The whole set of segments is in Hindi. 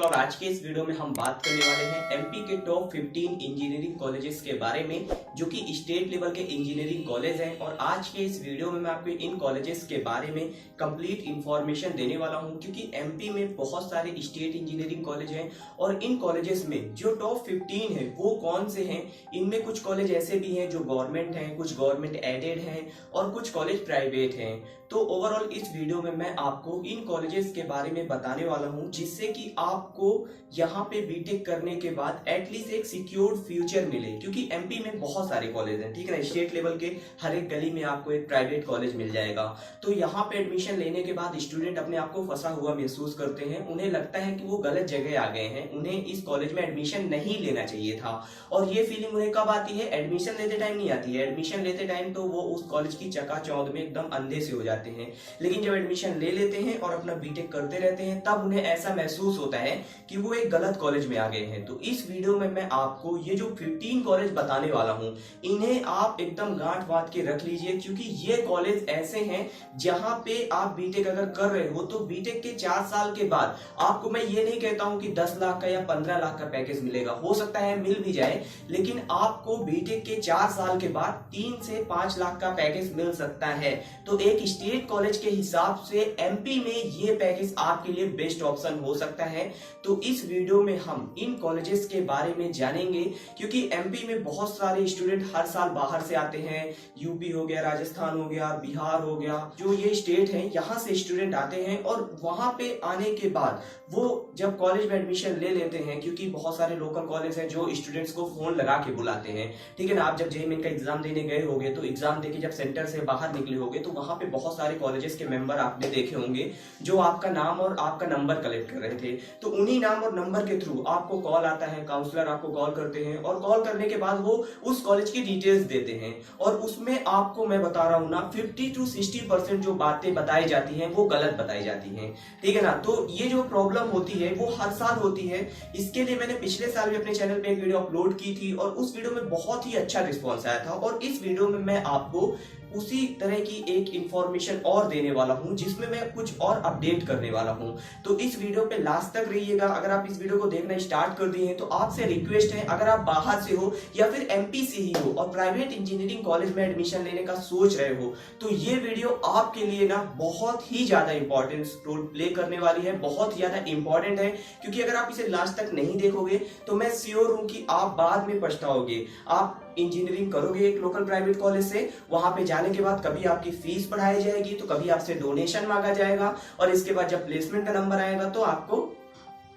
और आज के इस वीडियो में हम बात करने वाले हैं एमपी के टॉप 15 इंजीनियरिंग कॉलेजेस के बारे में, जो कि स्टेट लेवल के इंजीनियरिंग कॉलेज हैं। और आज के इस वीडियो में मैं आपको इन कॉलेजेस के बारे में कंप्लीट इंफॉर्मेशन देने वाला हूं, क्योंकि एमपी में बहुत सारे स्टेट इंजीनियरिंग कॉलेज हैं और इन कॉलेजेस में जो टॉप 15 है वो कौन से हैं। इनमें कुछ कॉलेज ऐसे भी हैं जो गवर्नमेंट हैं, कुछ गवर्नमेंट एडेड हैं और कुछ कॉलेज प्राइवेट हैं। तो ओवरऑल इस वीडियो में मैं आपको इन कॉलेजेस के बारे में बताने वाला हूं, जिससे कि आपको यहाँ पे बीटेक करने के बाद एटलीस्ट एक सिक्योर्ड फ्यूचर मिले, क्योंकि एमपी में बहुत सारे कॉलेज हैं, ठीक है ना। स्टेट लेवल के हर एक गली में आपको एक प्राइवेट कॉलेज मिल जाएगा। तो यहाँ पे एडमिशन लेने के बाद स्टूडेंट अपने आप को फंसा हुआ महसूस करते हैं, उन्हें लगता है कि वो गलत जगह आ गए हैं, उन्हें इस कॉलेज में एडमिशन नहीं लेना चाहिए था। और ये फीलिंग उन्हें कब आती है? एडमिशन लेते टाइम नहीं आती है। एडमिशन लेते टाइम तो वो उस कॉलेज की चकाचौंध में एकदम अंधे से हो जाते हैं, लेकिन जब एडमिशन ले लेते हैं और अपना बीटेक करते रहते हैं तब उन्हें ऐसा महसूस होता है कि वो एक गलत कॉलेज में आ गए हैं। तो इस वीडियो में मैं आपको ये जो 15 कॉलेज बताने वाला हूं, इन्हें आप एकदम गांठ बांध के रख लीजिए, क्योंकि ये कॉलेज ऐसे हैं जहां पे आप बीटेक अगर कर रहे हो तो बीटेक के 4 साल के बाद आपको, मैं ये नहीं कहता हूं कि 10 लाख का या 15 लाख का पैकेज मिलेगा, हो सकता है मिल भी जाए, लेकिन आपको बीटेक के 4 साल के बाद 3 से 5 लाख का पैकेज मिल सकता है। तो एक स्टेट कॉलेज के हिसाब से एमपी में ये पैकेज आपके लिए बेस्ट ऑप्शन हो सकता है। तो इस वीडियो में हम इन कॉलेजेस के बारे में जानेंगे, क्योंकि एमपी में बहुत सारे स्टूडेंट हर साल बाहर से आते हैं। यूपी हो गया, राजस्थान हो गया, बिहार हो गया, जो ये स्टेट हैं यहाँ से स्टूडेंट आते हैं और वहां पे आने के बाद वो जब कॉलेज में एडमिशन ले लेते हैं, क्योंकि बहुत सारे लोकल कॉलेज हैं जो स्टूडेंट्स को फोन लगा के बुलाते हैं, ठीक है ना। आप जब जेईई मेन का एग्जाम देने गए होंगे तो एग्जाम देके जब सेंटर से बाहर निकले होंगे तो वहां पे बहुत सारे कॉलेजेस के मेंबर आपने देखे होंगे जो आपका नाम और आपका नंबर कलेक्ट कर रहे थे। तो उन्हीं नाम और नंबर के थ्रू आपको कॉल आता है, काउंसलर आपको कॉल करते हैं और कॉल करने के बाद वो उस कॉलेज की डिटेल्स देते हैं और उसमें आपको मैं बता रहा हूं ना 50 to 60% जो बातें बताई जाती हैं वो गलत बताई जाती हैं, ठीक है ना। तो ये जो प्रॉब्लम होती है वो हर साल होती है। इसके लिए मैंने पिछले साल भी अपने चैनल पे एक वीडियो अपलोड की थी और उस वीडियो में बहुत ही अच्छा रिस्पॉन्स आया था, और इस वीडियो में मैं आपको उसी तरह की एक इंफॉर्मेशन और देने वाला हूं, जिसमें मैं कुछ और अपडेट करने वाला हूं। तो इस वीडियो पे लास्ट तक रहिएगा। अगर आप इस वीडियो को देखना स्टार्ट कर दिए हैं तो आपसे रिक्वेस्ट है, अगर आप बाहर से हो या फिर एमपी से ही हो और प्राइवेट इंजीनियरिंग कॉलेज में एडमिशन लेने का सोच रहे हो, तो ये वीडियो आपके लिए ना बहुत ही ज्यादा इंपॉर्टेंट रोल प्ले करने वाली है, बहुत ही ज्यादा इंपॉर्टेंट है। क्योंकि अगर आप इसे लास्ट तक नहीं देखोगे तो मैं श्योर हूं कि आप बाद में पछताओगे। आप इंजीनियरिंग करोगे एक लोकल प्राइवेट कॉलेज से, वहां पे जाने के बाद कभी आपकी फीस बढ़ाई जाएगी तो कभी आपसे डोनेशन मांगा जाएगा, और इसके बाद जब प्लेसमेंट का नंबर आएगा तो आपको,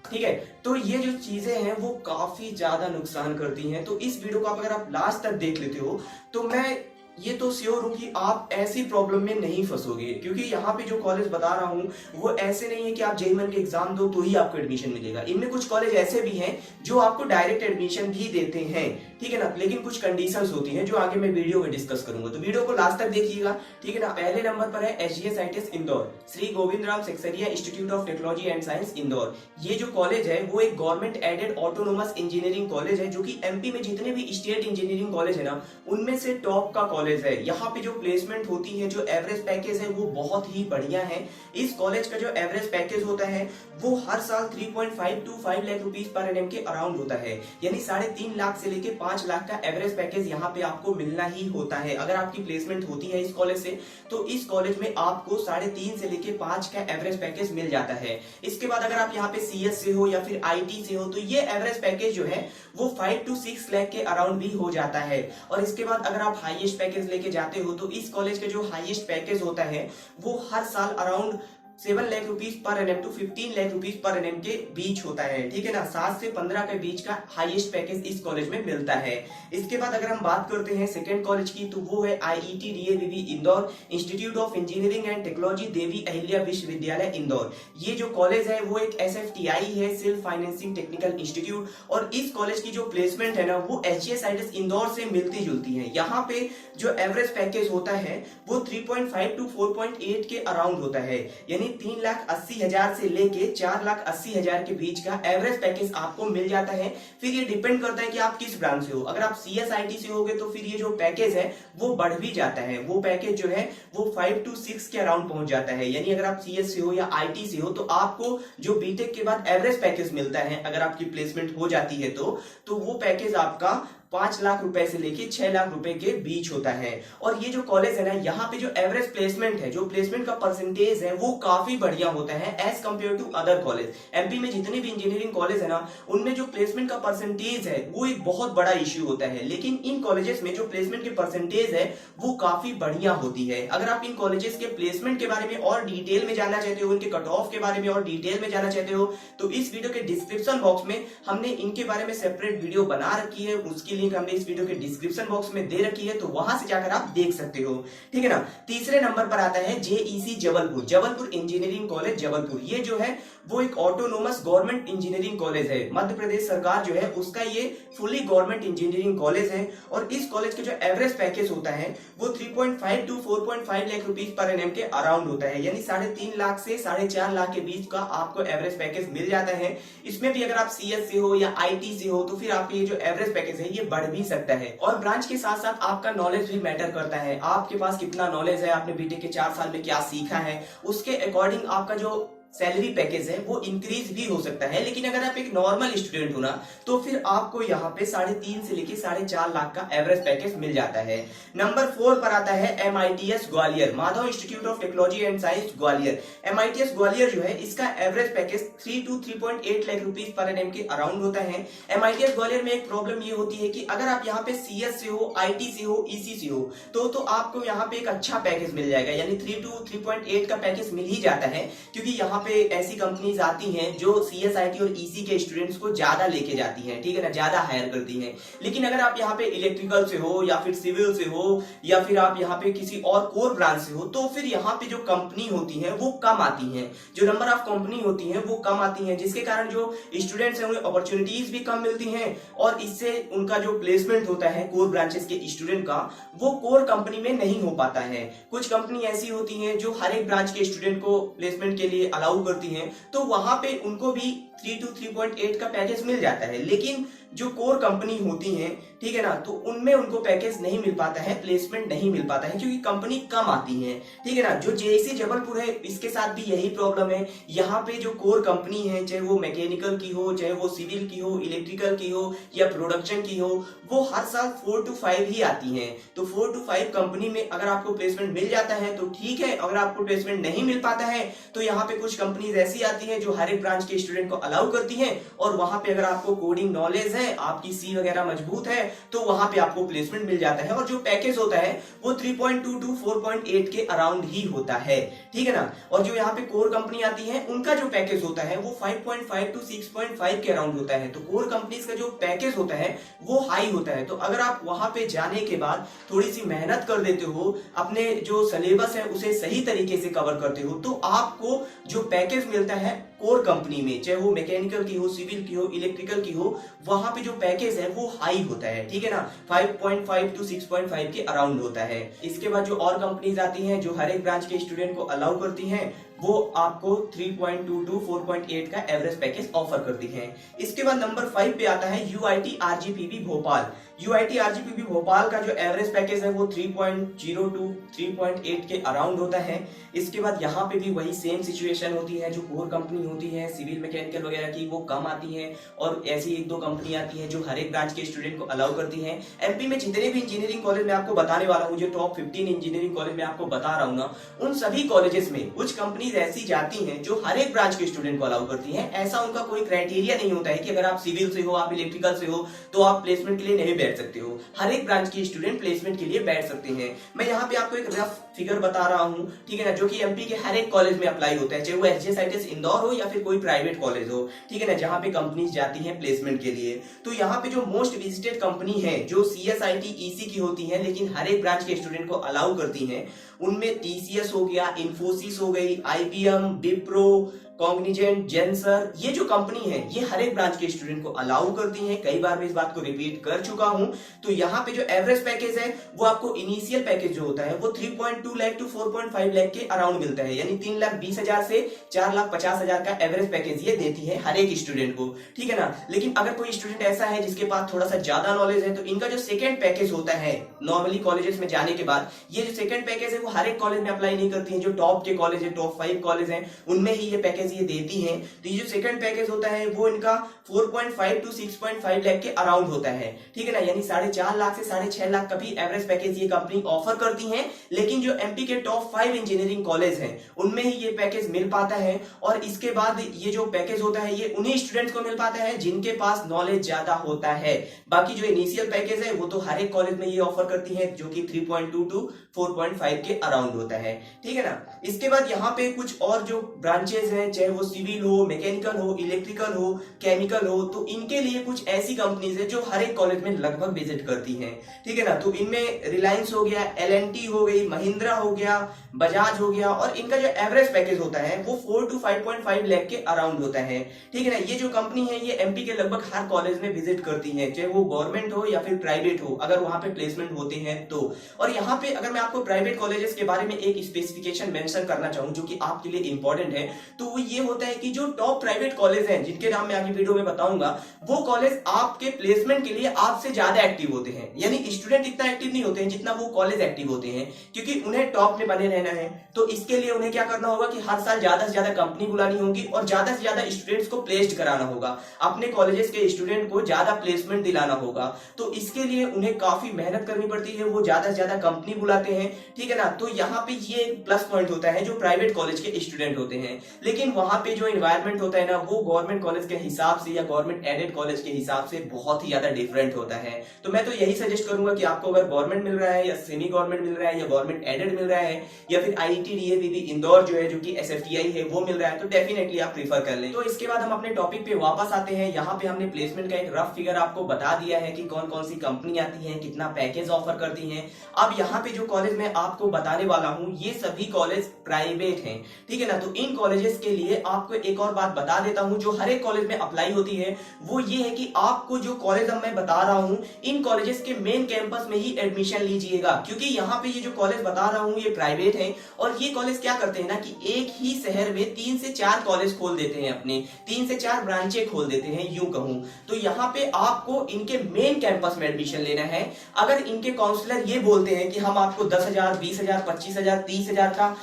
ठीक है। तो ये जो चीजें हैं वो काफी ज्यादा नुकसान करती हैं। तो इस वीडियो को अगर आप लास्ट तक देख लेते हो तो मैं ये तो श्योर हूं कि आप ऐसी प्रॉब्लम में नहीं फंसोगे, क्योंकि यहाँ पे जो कॉलेज बता रहा हूं वो ऐसे नहीं है कि आप जेईई मेन के एग्जाम दो तो ही आपको एडमिशन मिलेगा। इनमें कुछ कॉलेज ऐसे भी हैं जो आपको डायरेक्ट एडमिशन भी देते हैं, ठीक है ना, लेकिन कुछ कंडीशंस होती हैं जो आगे मैं वीडियो में डिस्कस करूंगा। तो वीडियो को लास्ट तक देखिएगा, ठीक है ना। पहले नंबर पर है SGS Indore, Shri Govind Ram Seksaria institute of technology and science Indore. ये जो कॉलेज है वो एक government aided autonomous engineering college है, जो कि एमपी में जितने भी स्टेट इंजीनियरिंग कॉलेज है ना उनमें से टॉप का कॉलेज है। यहाँ पे जो प्लेसमेंट होती है, जो एवरेज पैकेज है वो बहुत ही बढ़िया है। इस कॉलेज का जो एवरेज पैकेज होता है वो हर साल 3.5 to 5 लाख रुपीस पर एनएम के अराउंड होता है, यानी 3.5 लाख से लेके 5 लाख का एवरेज पैकेज यहाँ पे आपको मिलना ही होता है। अगर आपकी प्लेसमेंट होती है इस कॉलेज से तो इस कॉलेज में आपको 3.5 से लेके 5 का एवरेज पैकेज मिल जाता है। इसके बाद अगर आप यहाँ पे CS से हो या फिर IT से हो तो ये एवरेज पैकेज जो है वो 5 to 6 लाख के अराउंड भी हो जाता है। और इसके बाद अगर आप हाईएस्ट पैकेज लेके जाते हो तो इस कॉलेज का जो हाईएस्ट पैकेज होता है वो हर साल अराउंड 7 लाख रुपीस पर एनएम टू 15 लाख रुपीस पर एनएम के बीच होता है, ठीक है ना। 7 से 15 के बीच का हाईएस्ट पैकेज इस कॉलेज में मिलता है। इसके बाद अगर हम बात करते हैं सेकंड कॉलेज की तो वो है IET DAVV Indore, institute of engineering and technology Devi Ahilya Vishwavidyalaya Indore. ये जो कॉलेज है वो एक SFTI है, सेल्फ फाइनेंसिंग टेक्निकल इंस्टीट्यूट, और इस कॉलेज की जो प्लेसमेंट है ना वो SGS इंदौर से मिलती जुलती है। यहाँ पे जो एवरेज पैकेज होता है वो 3.5 to 4.8 के अराउंड होता है, यानी यानी 3,80,000 से लेके 4,80,000 के बीच का एवरेज पैकेज आपको मिल जाता है। फिर ये डिपेंड करता है कि आप किस ब्रांच से हो। अगर आप CSIT से होगे तो फिर ये जो पैकेज है वो बढ़ भी जाता है। वो पैकेज जो है वो 5 to 6 के अराउंड पहुंच जाता है। यानी अगर आप CS से हो या IT से हो तो आपको जो बीटेक के बाद एवरेज पैकेज मिलता है, अगर आपकी प्लेसमेंट हो जाती है तो वो पैकेज आपका 5 लाख रुपए से लेके 6 लाख रुपए के बीच होता है। और ये जो कॉलेज है ना, यहाँ पे जो एवरेज प्लेसमेंट है, जो प्लेसमेंट का परसेंटेज है वो काफी बढ़िया होता है as compare to other college. MP में जितने भी इंजीनियरिंग कॉलेज है ना, उनमें जो प्लेसमेंट का परसेंटेज है वो एक बहुत बड़ा इश्यू होता है, लेकिन इन कॉलेजेस में जो प्लेसमेंट की परसेंटेज है वो काफी बढ़िया होती है। अगर आप इन कॉलेजेस के प्लेसमेंट के बारे में और डिटेल में जानना चाहते हो, उनके कट ऑफ के बारे में और डिटेल में जानना चाहते हो, तो इस वीडियो के डिस्क्रिप्शन बॉक्स में हमने इनके बारे में सेपरेट वीडियो बना रखी है। उसकी लिंक हमने इस वीडियो के डिस्क्रिप्शन बॉक्स में दे रखी है, तो वहां से जाकर आप देख सकते हो। ठीक है ना। तीसरे नंबर पर आता है JEC Jabalpur, Jabalpur engineering college Jabalpur. ये जो है वो एक ऑटोनोमस गवर्नमेंट इंजीनियरिंग कॉलेज है। मध्य प्रदेश सरकार जो है उसका ये फुली गवर्नमेंट इंजीनियरिंग कॉलेज है। और इस कॉलेज का जो एवरेज पैकेज होता है वो 3.5 to 4.5 lakh rupees per annum के अराउंड होता है। यानी 3.5 लाख से 4.5 लाख के बीच का आपको एवरेज पैकेज मिल जाता है। इसमें भी अगर आप CS से हो या IT से हो तो फिर आपका ये जो एवरेज पैकेज है ये बढ़ भी सकता है। और ब्रांच के साथ साथ आपका नॉलेज भी मैटर करता है। आपके पास कितना नॉलेज है, आपने बीटेक के 4 साल में क्या सीखा है, उसके अकॉर्डिंग आपका जो सैलरी पैकेज है वो इंक्रीज भी हो सकता है। लेकिन अगर आप एक नॉर्मल स्टूडेंट हो ना तो फिर आपको यहाँ पे 3.5 से लेके 4.5 लाख का एवरेज पैकेज मिल जाता है। नंबर 4 पर आता है MITS Gwalior, Madhav institute of technology and science Gwalior. MITS Gwalior जो है इसका average package 3 to 3.8 lakh rupees per annum के अराउंड होता है। MITS ग्वालियर में एक प्रॉब्लम ये होती है कि अगर आप यहाँ पे CS से हो, IT से हो, EC से हो तो आपको यहाँ पे एक अच्छा पैकेज मिल जाएगा। यानी 3 to 3.8 का पैकेज मिल ही जाता है, क्योंकि यहाँ पे ऐसी कंपनीज आती हैं जो CSIT और EC के स्टूडेंट्स को ज्यादा लेके जाती हैं। ठीक है ना, ज्यादा हायर करती हैं। लेकिन अगर आप यहाँ पे इलेक्ट्रिकल से हो या फिर सिविल से हो या फिर आप यहाँ पे किसी और कोर ब्रांच से हो तो फिर यहाँ पे जो कंपनी होती है वो कम आती हैं, जो नंबर ऑफ कंपनी होती है वो कम आती हैं, जिसके कारण जो स्टूडेंट्स हैं उन्हें अपॉर्चुनिटीज भी कम मिलती हैं। और इससे उनका जो प्लेसमेंट होता है कोर ब्रांचेस के स्टूडेंट का वो कोर कंपनी में नहीं हो पाता है। कुछ कंपनी ऐसी होती हैं जो हर एक ब्रांच के स्टूडेंट को प्लेसमेंट के लिए अलाउ करती हैं, तो वहां पे उनको भी 3 to 3.8 का पैकेज मिल जाता है। लेकिन जो कोर कंपनी होती हैं, ठीक है ना, तो उनमें उनको पैकेज नहीं मिल पाता है, प्लेसमेंट नहीं मिल पाता है, क्योंकि कंपनी कम आती है। ठीक है ना। जो JEC जबलपुर है इसके साथ भी यही प्रॉब्लम है। यहाँ पे जो कोर कंपनी है, चाहे वो मैकेनिकल की हो, चाहे वो सिविल की हो, इलेक्ट्रिकल की हो या प्रोडक्शन की हो, वो हर साल 4 to 5 ही आती है। तो 4 to 5 कंपनी में अगर आपको प्लेसमेंट मिल जाता है तो ठीक है। अगर आपको प्लेसमेंट नहीं मिल पाता है तो यहाँ पे कुछ कंपनीज ऐसी आती है जो हर एक ब्रांच के स्टूडेंट को अलाउ करती है, और वहां पे अगर आपको कोडिंग नॉलेज है, आपकी सी वगैरह मजबूत है, तो वहां पे आपको प्लेसमेंट मिल जाता है। और जो पैकेज होता है वो 3.2 to 4.8 के अराउंड ही होता है। ठीक है ना। और जो यहाँ पे कोर कंपनी आती है उनका जो पैकेज होता है वो 5.5 to 6.5 के अराउंड होता है। तो कोर कंपनीज का जो पैकेज होता है वो हाई होता है। तो अगर आप वहां पे जाने के बाद थोड़ी सी मेहनत कर देते हो, अपने जो सिलेबस है उसे सही तरीके से कवर करते हो, तो आपको जो पैकेज मिलता है कोर कंपनी में, चाहे वो मैकेनिकल की हो, सिविल की हो, इलेक्ट्रिकल की हो, वहां पे जो पैकेज है वो हाई होता है। ठीक है ना। 5.5 to 6.5 के अराउंड होता है। इसके बाद जो और कंपनीज आती हैं जो हर एक ब्रांच के स्टूडेंट को अलाउ करती हैं, वो आपको 3.2 to 4.8 का एवरेज पैकेज ऑफर करती हैं। इसके बाद नंबर 5 पे आता है UIT RGPV Bhopal. UIT RGPV Bhopal का जो एवरेज पैकेज है वो 3.0 to 3.8 के अराउंड होता है। इसके बाद यहाँ पे भी वही सेम सिचुएशन होती है। जो कोर कंपनी होती है सिविल मैकेनिकल वगैरह की वो कम आती है, और ऐसी 1-2 कंपनी आती है जो हर एक ब्रांच के स्टूडेंट को अलाउ करती है। एमपी में जितने भी इंजीनियरिंग कॉलेज में आपको बताने वाला हूँ, जो टॉप 15 इंजीनियरिंग कॉलेज में आपको बता रहा हूँ ना, उन सभी कॉलेजेस में कुछ कंपनीज ऐसी जाती हैं जो हर एक ब्रांच के स्टूडेंट को अलाउ करती हैं। ऐसा उनका कोई क्राइटेरिया नहीं होता है कि अगर आप सिविल से हो, आप इलेक्ट्रिकल से हो तो आप प्लेसमेंट के लिए नहीं बैठ सकते हो। हर एक ब्रांच के स्टूडेंट प्लेसमेंट के लिए बैठ सकते हैं। मैं यहाँ पे आपको एक रफ फिगर बता रहा हूँ, ठीक है ना, जो कि एमपी के हर एक कॉलेज में अप्लाई होता है, चाहे वो SJSITES इंदौर हो या फिर कोई प्राइवेट कॉलेज हो। ठीक है ना, जहाँ पे कंपनीज जाती हैं प्लेसमेंट के लिए। तो यहाँ पे जो मोस्ट विजिटेड कंपनी है जो CSIT EC की होती है लेकिन हर एक ब्रांच के स्टूडेंट को अलाउ करती हैं, उनमें TCS हो गया, इन्फोसिस हो गई, IBM, विप्रो, कॉग्निजेंट, जेंसर, ये जो कंपनी है ये हर एक ब्रांच के स्टूडेंट को अलाउ करती है। कई बार मैं इस बात को रिपीट कर चुका हूं। तो यहाँ पे जो एवरेज पैकेज है वो आपको इनिशियल पैकेज जो होता है वो 3.2 लाख टू 4.5 लाख के अराउंड मिलता है, यानी 3,20,000 से 4,50,000 का एवरेज पैकेज ये देती है हर एक स्टूडेंट को, ठीक है ना। लेकिन अगर कोई स्टूडेंट ऐसा है जिसके पास थोड़ा सा ज्यादा नॉलेज है तो इनका जो सेकंड पैकेज होता है नॉर्मली कॉलेजेस में जाने के बाद, ये जो सेकंड पैकेज है वो हर एक कॉलेज में अप्लाई नहीं करती है। जो टॉप के कॉलेज है, टॉप 5 कॉलेज है, उनमें ही ये पैकेज ये देती है। तो ये जो सेकंड पैकेज होता है वो इनका 4.5 टू 6.5 लाख के अराउंड होता है, ठीक है ना। यानी 4.5 लाख से 6.5 लाख का भी एवरेज पैकेज ये कंपनी ऑफर करती है। लेकिन जो एमपी के टॉप 5 इंजीनियरिंग कॉलेज हैं उनमें ही ये पैकेज मिल पाता है। और इसके बाद ये जो पैकेज होता है ये उन्हीं स्टूडेंट्स को मिल पाता है जिनके पास नॉलेज ज्यादा होता है। बाकी जो इनिशियल पैकेज है वो तो हर एक कॉलेज में ये ऑफर करती है, जो कि 3.2 टू 4.5 के अराउंड होता है, ठीक है ना। इसके बाद यहाँ पे कुछ और जो ब्रांचेस हैं, चाहे वो सिविल हो, मैकेनिकल हो, इलेक्ट्रिकल हो, केमिकल हो, तो इनके लिए कुछ ऐसी कंपनीज है जो हर एक कॉलेज में लगभग विजिट करती हैं, ठीक है ना। तो इनमें रिलायंस हो गया, एल&टी हो गई, महिंद्रा हो गया, बजाज हो गया, और इनका जो एवरेज पैकेज होता है वो 4 टू 5.5 लाख के अराउंड होता है, ठीक है ना। ये जो कंपनी है ये एमपी के लगभग हर कॉलेज में विजिट करती है, चाहे वो गवर्नमेंट हो या फिर प्राइवेट हो, अगर वहां पे प्लेसमेंट होते हैं तो। और यहाँ पे अगर मैं आपको प्राइवेट कॉलेजेस के बारे में एक स्पेसिफिकेशन मेंशन करना चाहूं जो कि आपके लिए इंपॉर्टेंट है, तो वो ये होता है कि जो टॉप प्राइवेट कॉलेज हैं जिनके नाम मैं आगे वीडियो में बताऊंगा, वो कॉलेज आपके प्लेसमेंट के लिए आपसे ज्यादा एक्टिव होते हैं। यानी स्टूडेंट इतना एक्टिव नहीं होते हैं जितना वो कॉलेज एक्टिव होते हैं, क्योंकि उन्हें टॉप में बने रहना है। तो इसके लिए उन्हें क्या करना होगा कि हर साल ज्यादा से ज्यादा कंपनी बुलानी होगी और ज्यादा से ज्यादा स्टूडेंट्स को प्लेस्ड कराना होगा, अपने कॉलेजेस के स्टूडेंट को ज्यादा प्लेसमेंट दिलाना होगा। तो इसके लिए उन्हें काफी मेहनत करनी पड़ती है, वो ज्यादा से ज्यादा कंपनी बुलाते हैं, ठीक है ना। तो यहाँ पे ये एक प्लस पॉइंट होता है जो प्राइवेट कॉलेज के स्टूडेंट होते हैं। लेकिन वहां पे जो एनवायरमेंट होता है ना वो गवर्नमेंट कॉलेज के हिसाब से या गवर्नमेंट एडेड कॉलेज के हिसाब से बहुत ही ज्यादा डिफरेंट होता है। तो मैं तो यही सजेस्ट करूंगा कि आपको अगर गवर्नमेंट मिल रहा है या सेमी गवर्नमेंट मिल रहा है या गवर्नमेंट एडेड मिल रहा है या फिर आईआईटी डीएवी इंदौर जो है जो कि एसएफटीआई है वो मिल रहा है, तो डेफिनेटली आप प्रीफर कर लें। तो इसके बाद हम अपने टॉपिक पे वापस आते हैं। यहाँ पे हमने प्लेसमेंट का एक रफ फिगर आपको बता दिया है कि कौन कौन सी कंपनी आती है, कितना पैकेज ऑफर करती हैं। अब यहाँ पे जो कॉलेज मैं आपको बताने वाला हूँ ये सभी कॉलेज प्राइवेट हैं, ठीक है ना। तो इन कॉलेजेस के लिए आपको एक और बात बता देता हूँ जो हर एक कॉलेज में अप्लाई होती है, वो ये है कि आपको जो कॉलेज अब मैं बता रहा हूँ इन कॉलेजेस के मेन कैंपस में ही एडमिशन लीजिएगा, क्योंकि यहाँ पे ये जो कॉलेज बता रहा हूँ ये प्राइवेट है। और ये कॉलेज क्या करते हैं ना कि एक ही शहर में 3 से 4 कॉलेज खोल देते हैं, अपने 3 से 4 ब्रांचें खोल देते हैं यूं कहूं। तो यहाँ पे आपको इनके मेन कैंपस में एडमिशन लेना है। अगर इनके काउंसलर ये बोलते हैं कि हम आपको 10,000, 20,000, 25,000, 30,000 का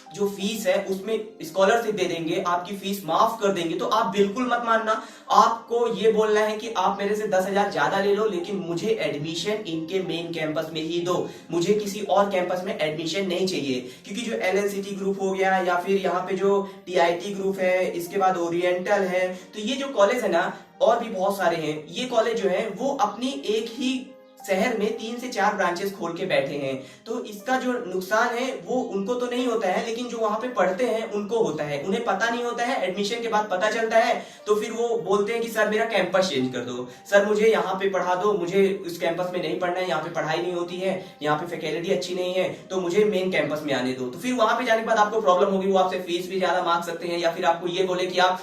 जो फीस है उसमें स्कॉलरशिप दे देंगे, आपकी फीस माफ कर देंगे, तो आप बिल्कुल मत मानना। आपको ये बोलना है कि आप मेरे से 10,000 ज्यादा ले लो लेकिन मुझे एडमिशन इनके मेन कैंपस में ही दो, मुझे किसी और कैंपस में एडमिशन नहीं चाहिए। क्योंकि जो एलएनसीटी ग्रुप हो गया या फिर यहाँ पे जो टीआईटी ग्रुप है, इसके बाद ओरिएंटल है, तो ये जो कॉलेज है ना और भी बहुत सारे हैं, ये कॉलेज जो है वो अपनी एक ही शहर में 3 से 4 ब्रांचेस खोल के बैठे हैं। तो इसका जो नुकसान है वो उनको तो नहीं होता है, लेकिन जो वहां पे पढ़ते हैं उनको होता है। उन्हें पता नहीं होता है, एडमिशन के बाद पता चलता है, तो फिर वो बोलते हैं कि सर मेरा कैंपस चेंज कर दो, सर मुझे यहाँ पे पढ़ा दो, मुझे उस कैंपस में नहीं पढ़ना है, यहाँ पे पढ़ाई नहीं होती है, यहाँ पे फैकल्टी अच्छी नहीं है, तो मुझे मेन कैंपस में आने दो। तो फिर वहां पे जाने के बाद आपको प्रॉब्लम होगी, वो आपसे फीस भी ज्यादा मांग सकते हैं, या फिर आपको ये बोले कि आप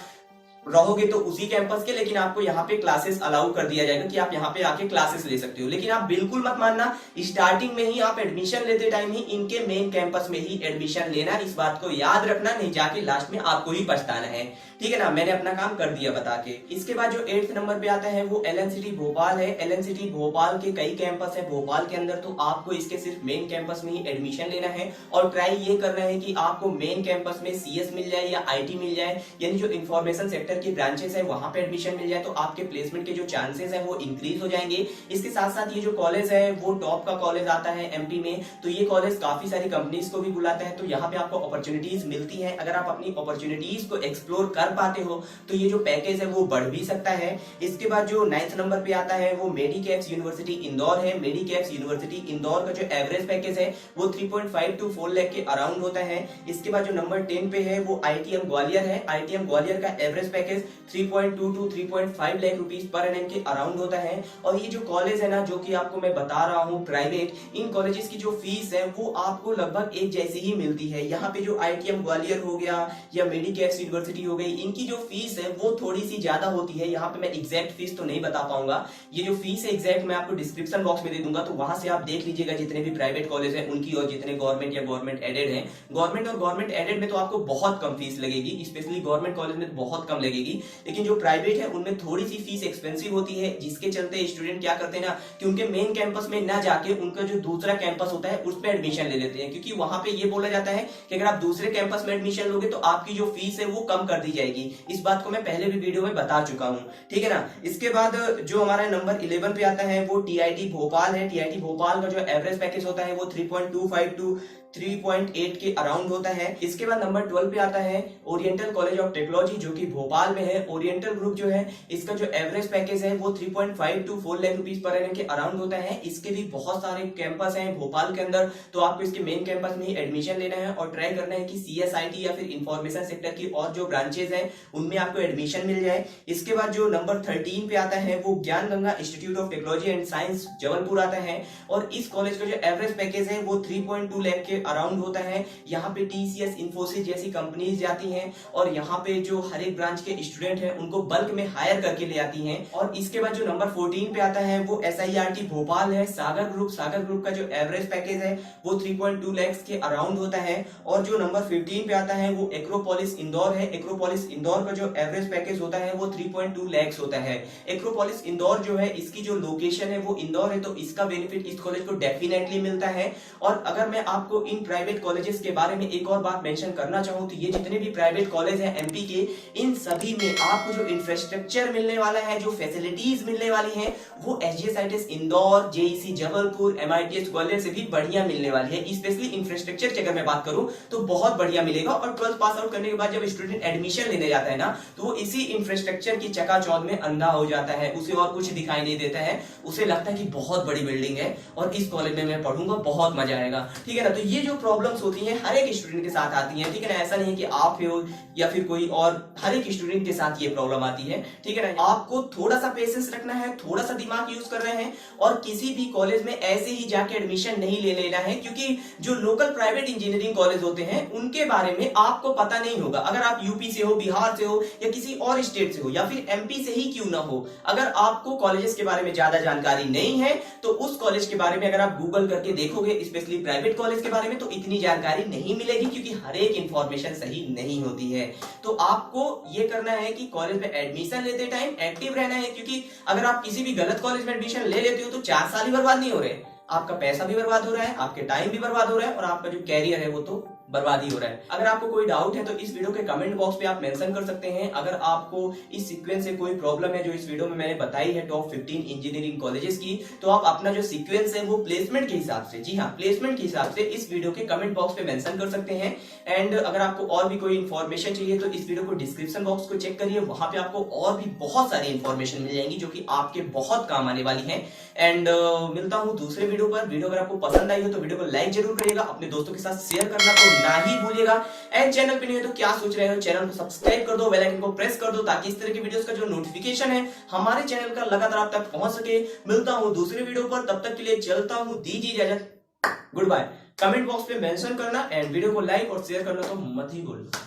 रहोगे तो उसी कैंपस के, लेकिन आपको यहाँ पे क्लासेस अलाउ कर दिया जाएगा कि आप यहाँ पे आके क्लासेस ले सकते हो। लेकिन आप बिल्कुल मत मानना, स्टार्टिंग में ही आप एडमिशन लेते टाइम ही इनके मेन कैंपस में ही एडमिशन लेना, इस बात को याद रखना, नहीं जाके लास्ट में आपको ही पछताना है, ठीक है ना। मैंने अपना काम कर दिया बता के। इसके बाद जो 8th नंबर पे आता है वो एलएनसीटी भोपाल है। एलएनसीटी भोपाल के कई कैंपस है भोपाल के अंदर, तो आपको इसके सिर्फ मेन कैंपस में ही एडमिशन लेना है और ट्राई ये करना है कि आपको मेन कैंपस में सीएस मिल जाए या आईटी मिल जाए, यानी जो इंफॉर्मेशन सेक्टर की ब्रांचेस है वहां पे एडमिशन मिल जाए, तो आपके प्लेसमेंट के जो चांसेस है वो इंक्रीज हो जाएंगे। इसके साथ साथ ये जो कॉलेज है वो टॉप का कॉलेज आता है एमपी में, तो ये कॉलेज काफी सारी कंपनीज को भी बुलाता है, तो यहाँ पे आपको अपॉर्चुनिटीज मिलती है। अगर आप अपनी अपॉर्चुनिटीज को एक्सप्लोर कर पाते हो तो ये जो पैकेज है वो बढ़ भी सकता है। इसके बाद जो 9th नंबर पे आता है वो मेडिकैप्स यूनिवर्सिटी इंदौर है। मेडिकैप्स यूनिवर्सिटी इंदौर का जो एवरेज पैकेज है वो 3.5 टू 4 लाख के अराउंड होता है। इसके बाद जो नंबर 10 पे है वो आईटीएम ग्वालियर है। आईटीएम ग्वालियर का average package package 3.2 to 3.5 lakh rupees पर एनएम के अराउंड होता है। और ये जो कॉलेज है ना, जो कि आपको मैं बता रहा हूँ प्राइवेट, इन कॉलेजेस की जो फीस है वो आपको लगभग एक जैसी ही मिलती है। यहाँ पे जो आईटीएम ग्वालियर हो गया या मेडिकैक्स यूनिवर्सिटी हो गई, इनकी जो फीस है वो थोड़ी सी ज्यादा होती है। यहाँ पे मैं एग्जैक्ट फीस तो नहीं बता पाऊंगा, ये जो फीस है एग्जैक्ट मैं आपको डिस्क्रिप्शन बॉक्स में दे दूंगा, तो वहां से आप देख लीजिएगा जितने भी प्राइवेट कॉलेज है उनकी और जितने गवर्नमेंट या गवर्नमेंट एडेड है। गवर्नमेंट और गवर्नमेंट एडेड में तो आपको बहुत कम फीस लगेगी, स्पेशली गवर्नमेंट कॉलेज में बहुत कम लगेगी, लेकिन जो प्राइवेट है उनमें थोड़ी सी फीस एक्सपेंसिव होती है, जिसके चलते स्टूडेंट क्या करते हैं ना कि उनके मेन कैंपस में ना जाके उनका जो दूसरा कैंपस होता है उसमें एडमिशन ले लेते हैं, क्योंकि वहां पे ये बोला जाता है कि अगर आप दूसरे कैंपस में एडमिशन लोगे तो आपकी जो फीस है वो कम कर दी जाएगी। इस बात को मैं पहले भी वीडियो में बता चुका हूं, ठीक है ना। इसके बाद जो हमारा नंबर 11 पे आता है वो टीआईटी भोपाल है। टीआईटी भोपाल का जो एवरेज पैकेज होता है वो 3.25 टू 3.8 के अराउंड होता है। इसके बाद नंबर 12 पे आता है ओरिएंटल कॉलेज ऑफ टेक्नोलॉजी, जो कि भोपाल में है। ओरिएंटल ग्रुप जो है इसका जो एवरेज पैकेज है वो 3.5 to 4 lakh rupees per annum के अराउंड होता है। इसके भी बहुत सारे कैंपस हैं भोपाल के अंदर, तो आपको इसके मेन कैंपस में ही एडमिशन लेना है और ट्राई करना है कि सीएसआईटी या फिर इंफॉर्मेशन सेक्टर की और जो ब्रांचेज हैं उनमें आपको एडमिशन मिल जाए। इसके बाद जो नंबर 13 पे आता है वो ज्ञान Ganga institute of technology and science Jabalpur आता है, और इस कॉलेज का जो एवरेज पैकेज है वो 3.2 लाख के अराउंड होता है। यहाँ पे टीसीएस, इन्फोसिस जैसी कंपनीज जाती हैं और यहाँ पे जो हर एक ब्रांच के स्टूडेंट हैं उनको बल्क में हायर करके ले आती हैं। और इसके बाद जो नंबर 14 पे आता है वो एसआईआरटी भोपाल है। सागर ग्रुप का जो एवरेज पैकेज है वो 3.2 लाख के अराउंड होता है। और जो नंबर 15 पे आता है वो एक्रोपोलिस इंदौर है। एक्रोपोलिस इंदौर का जो एवरेज पैकेज होता है वो 3.2 लाख होता है। एक्रोपोलिस इंदौर जो है इसकी जो लोकेशन है वो इंदौर है, तो इसका बेनिफिट इस कॉलेज को डेफिनेटली मिलता है। और अगर मैं आपको इन प्राइवेट कॉलेजेस के बारे में एक और बात मेंशन करना चाहूं तो ये जितने भी प्राइवेट कॉलेज हैं एमपी के, इन सभी में आपको जो इंफ्रास्ट्रक्चर मिलने वाला है, जो फैसिलिटीज मिलने वाली हैं, वो एचजीएसआईटीएस इंदौर, जेईसी जबलपुर, एमआईटीएस ग्वालियर से भी बढ़िया मिलने वाली है। स्पेशली इंफ्रास्ट्रक्चर की अगर मैं बात करूं तो बहुत बढ़िया मिलेगा। और 12th पास आउट करने के बाद जब स्टूडेंट एडमिशन लेने जाता है ना, तो वो इसी इंफ्रास्ट्रक्चर की चकाचौंध में अंधा हो जाता है, उसे और कुछ दिखाई नहीं देता है, उसे लगता है कि बहुत बड़ी बिल्डिंग है और इस कॉलेज में मैं पढ़ूंगा, बहुत मजा आएगा, ठीक है ना। तो ये जो प्रॉब्लम्स होती हैं हर एक स्टूडेंट के साथ आती हैं, ठीक है ना। ऐसा नहीं है कि आप हो या फिर कोई और, हर एक स्टूडेंट के साथ ये प्रॉब्लम आती है, ठीक है ना। आपको थोड़ा सा पेशेंस रखना है, थोड़ा सा दिमाग यूज कर रहे हैं, और किसी भी कॉलेज में ऐसे ही जाके एडमिशन नहीं ले लेना है, क्योंकि जो लोकल प्राइवेट इंजीनियरिंग कॉलेज होते हैं उनके बारे में आपको पता नहीं होगा। अगर आप यूपी से हो, बिहार से हो या किसी और स्टेट से हो या फिर एमपी से ही क्यों ना हो, अगर आपको कॉलेजेस के बारे में ज्यादा जानकारी नहीं है तो उस कॉलेज के बारे में अगर आप गूगल करके देखोगे, स्पेशली प्राइवेट कॉलेज के बारे में, तो इतनी जानकारी नहीं मिलेगी, क्योंकि हर एक इंफॉर्मेशन सही नहीं होती है। तो आपको ये करना है कि कॉलेज में एडमिशन लेते टाइम एक्टिव रहना है, क्योंकि अगर आप किसी भी गलत कॉलेज में एडमिशन ले लेते हो तो 4 साल ही बर्बाद नहीं हो रहे, आपका पैसा भी बर्बाद हो रहा है, आपके टाइम भी बर्बाद हो रहा है और आपका जो कैरियर है वो तो बर्बादी हो रहा है। अगर आपको कोई डाउट है तो इस वीडियो के कमेंट बॉक्स पे आप मेंशन कर सकते हैं। अगर आपको इस सीक्वेंस से कोई प्रॉब्लम है जो इस वीडियो में मैंने बताई है टॉप 15 इंजीनियरिंग कॉलेजेस की, तो आप अपना जो सीक्वेंस है वो प्लेसमेंट के हिसाब से, जी हाँ प्लेसमेंट के हिसाब से इस वीडियो के कमेंट बॉक्स पे मेंशन कर सकते हैं। एंड अगर आपको और भी कोई इन्फॉर्मेशन चाहिए तो इस वीडियो को डिस्क्रिप्शन बॉक्स को चेक करिए, वहां पे आपको और भी बहुत सारी इंफॉर्मेशन मिल जाएंगी जो कि आपके बहुत काम आने वाली है। एंड मिलता हूं दूसरे वीडियो पर। वीडियो अगर आपको पसंद आई हो तो वीडियो को लाइक जरूर करिएगा, अपने दोस्तों के साथ शेयर करना तो ना ही भूलिएगा। एंड चैनल पे नहीं हो तो क्या सोच रहे हो, चैनल को सब्सक्राइब कर दो, बेल आइकन को प्रेस कर दो, ताकि इस तरह की वीडियोस का जो नोटिफिकेशन है हमारे चैनल का लगातार आप तक पहुंच सके। मिलता हूं दूसरे वीडियो पर, तब तक के लिए चलता हूं, दीजिए इजाजत, गुड बाय। कमेंट बॉक्स पे मेंशन करना एंड वीडियो को लाइक और शेयर करना तो मत ही भूलना।